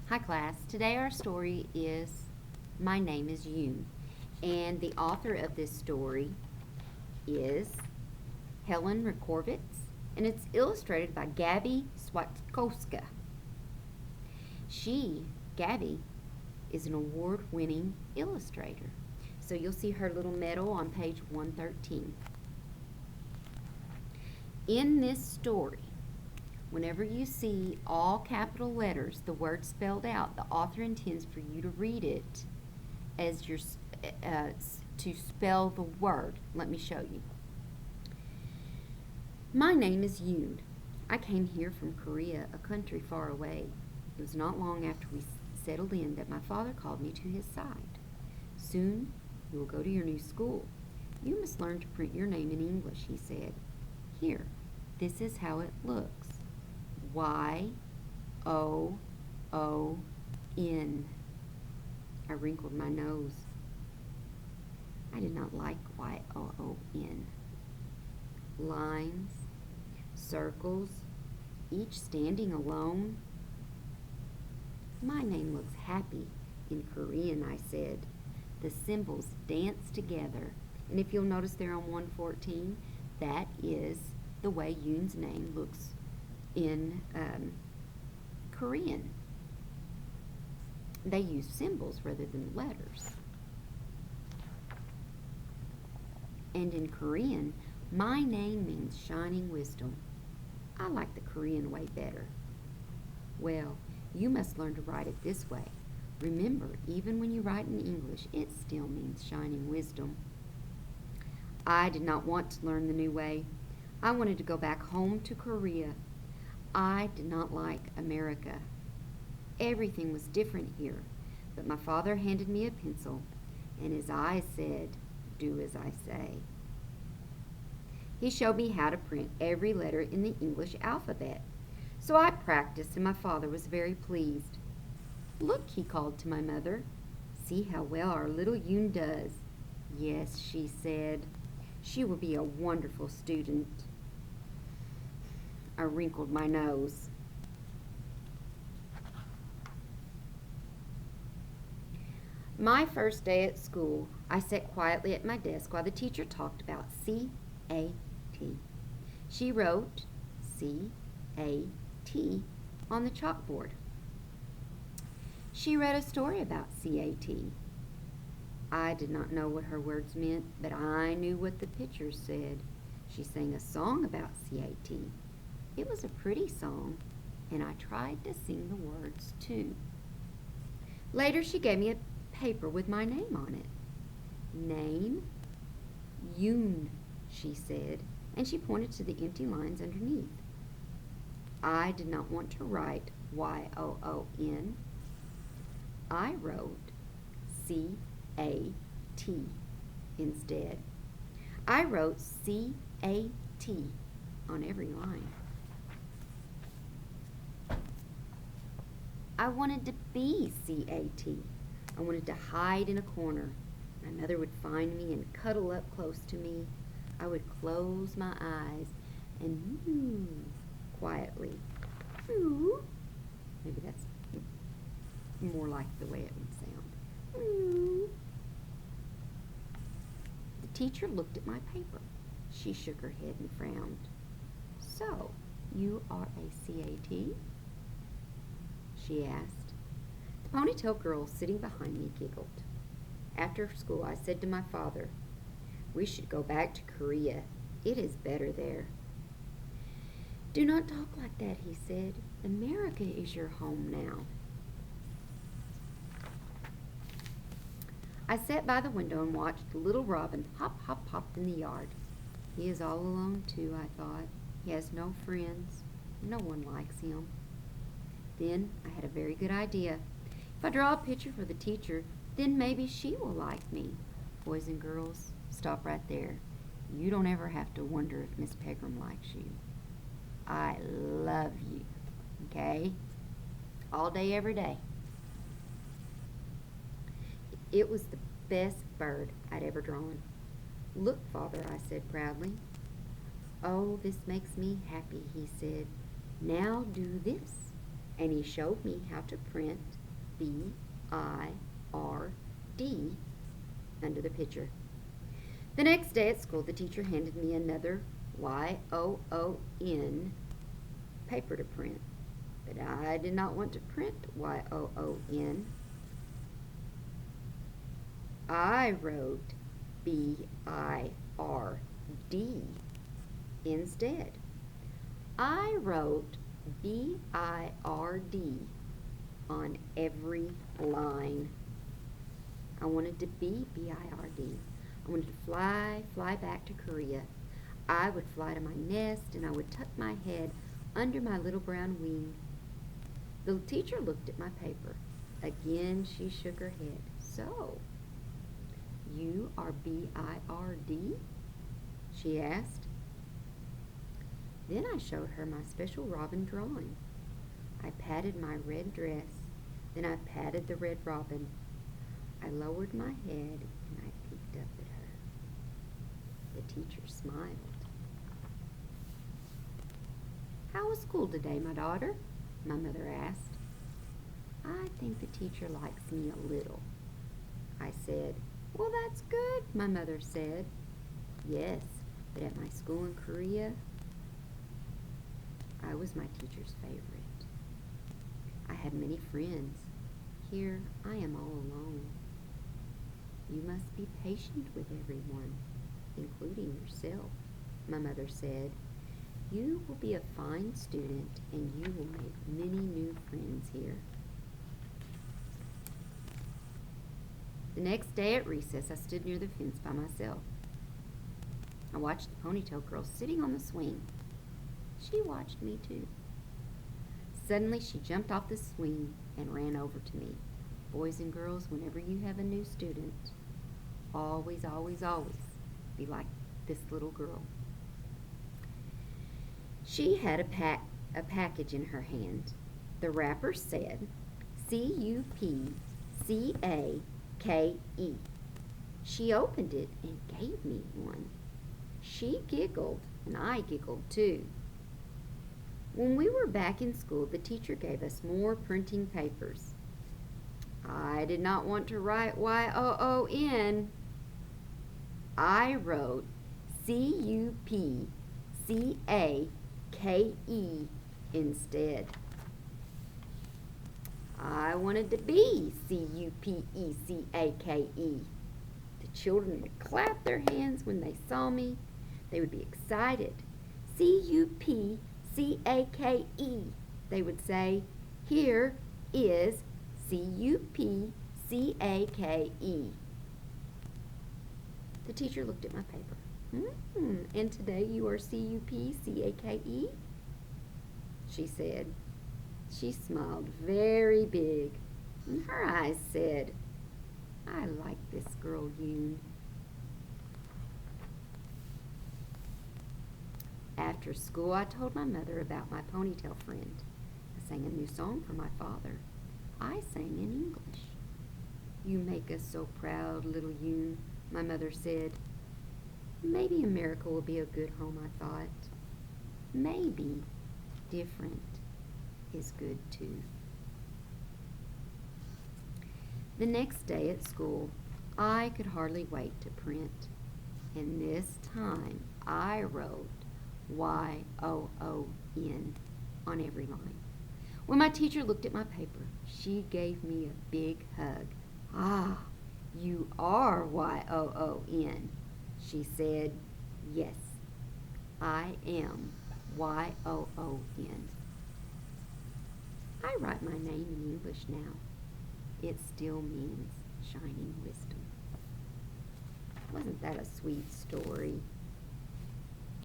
Hi class, today our story is My Name Is Yoon, and the author of this story is Helen Rekorvitz, and it's illustrated by Gabby Swatkowska. Gabby, is an award-winning illustrator. So you'll see her little medal on page 113. In this story, whenever you see all capital letters, the word spelled out, the author intends for you to read it as to spell the word. Let me show you. My name is Yoon. I came here from Korea, a country far away. It was not long after we settled in that my father called me to his side. Soon you will go to your new school. You must learn to print your name in English, he said. Here, this is how it looks. Y-O-O-N. I wrinkled my nose. I did not like Y-O-O-N. Lines, circles, each standing alone. My name looks happy in Korean, I said. The symbols dance together. And if you'll notice there on 114, that is the way Yoon's name looks in Korean. They use symbols rather than letters. And in Korean, my name means shining wisdom. I like the Korean way better. Well, you must learn to write it this way. Remember, even when you write in English, it still means shining wisdom. I did not want to learn the new way. I wanted to go back home to Korea. I did not like America. Everything was different here, but my father handed me a pencil, and his eyes said, "Do as I say." He showed me how to print every letter in the English alphabet. So I practiced, and my father was very pleased. "Look," he called to my mother. "See how well our little Yoon does." "Yes," she said. "She will be a wonderful student." I wrinkled my nose. My first day at school, I sat quietly at my desk while the teacher talked about C-A-T. She wrote C-A-T on the chalkboard. She read a story about C-A-T. I did not know what her words meant, but I knew what the picture said. She sang a song about C-A-T. It was a pretty song, and I tried to sing the words too. Later, she gave me a paper with my name on it. "Name Yoon," she said, and she pointed to the empty lines underneath. I did not want to write Y-O-O-N. I wrote C-A-T instead. I wrote C-A-T on every line. I wanted to be C-A-T. I wanted to hide in a corner. My mother would find me and cuddle up close to me. I would close my eyes and moo quietly. Moo. Maybe that's more like the way it would sound. Moo. The teacher looked at my paper. She shook her head and frowned. "So, you are a C-A-T?" she asked. The ponytail girl sitting behind me giggled. After school, I said to my father, "We should go back to Korea. It is better there." "Do not talk like that," he said. "America is your home now." I sat by the window and watched the little robin hop, hop, hop in the yard. He is all alone too, I thought. He has no friends. No one likes him. Then I had a very good idea. If I draw a picture for the teacher, then maybe she will like me. Boys and girls, stop right there. You don't ever have to wonder if Miss Pegram likes you. I love you, okay? All day, every day. It was the best bird I'd ever drawn. "Look, Father," I said proudly. "Oh, this makes me happy," he said. "Now do this." and he showed me how to print B-I-R-D under the picture. The next day at school, the teacher handed me another Y-O-O-N paper to print, but I did not want to print Y-O-O-N. I wrote B-I-R-D instead. I wrote B-I-R-D on every line. I wanted to be B-I-R-D. I wanted to fly back to Korea. I would fly to my nest and I would tuck my head under my little brown wing. The teacher looked at my paper. Again, she shook her head. So, you are B-I-R-D? She asked. Then I showed her my special robin drawing. I patted my red dress, then I patted the red robin. I lowered my head and I peeked up at her. The teacher smiled. How was school today, my daughter? My mother asked. I think the teacher likes me a little. I said, well, that's good, my mother said. Yes, but at my school in Korea, I was my teacher's favorite. I had many friends. Here I am all alone. You must be patient with everyone, including yourself, my mother said. You will be a fine student and you will make many new friends here. The next day at recess, I stood near the fence by myself. I watched the ponytail girl sitting on the swing. She watched me too. Suddenly, she jumped off the swing and ran over to me. Boys and girls, whenever you have a new student, always, always, always be like this little girl. She had a package in her hand. The wrapper said, C-U-P-C-A-K-E. She opened it and gave me one. She giggled, and I giggled too. When we were back in school, the teacher gave us more printing papers. I did not want to write Y-O-O-N. I wrote C-U-P-C-A-K-E instead. I wanted to be C-U-P-E-C-A-K-E. The children would clap their hands when they saw me. They would be excited. C-U-P-C-A-K-E. They would say, here is C-U-P-C-A-K-E. The teacher looked at my paper. And today you are C-U-P-C-A-K-E? She said. She smiled very big, and her eyes said, I like this girl, Yoon. After school, I told my mother about my ponytail friend. I sang a new song for my father. I sang in English. You make us so proud, little Yoon, my mother said. Maybe America will be a good home, I thought. Maybe different is good too. The next day at school, I could hardly wait to print. And this time, I wrote Y-O-O-N on every line. When my teacher looked at my paper, she gave me a big hug. Ah, you are Y-O-O-N. She said, yes, I am Y-O-O-N. I write my name in English now. It still means shining wisdom. Wasn't that a sweet story?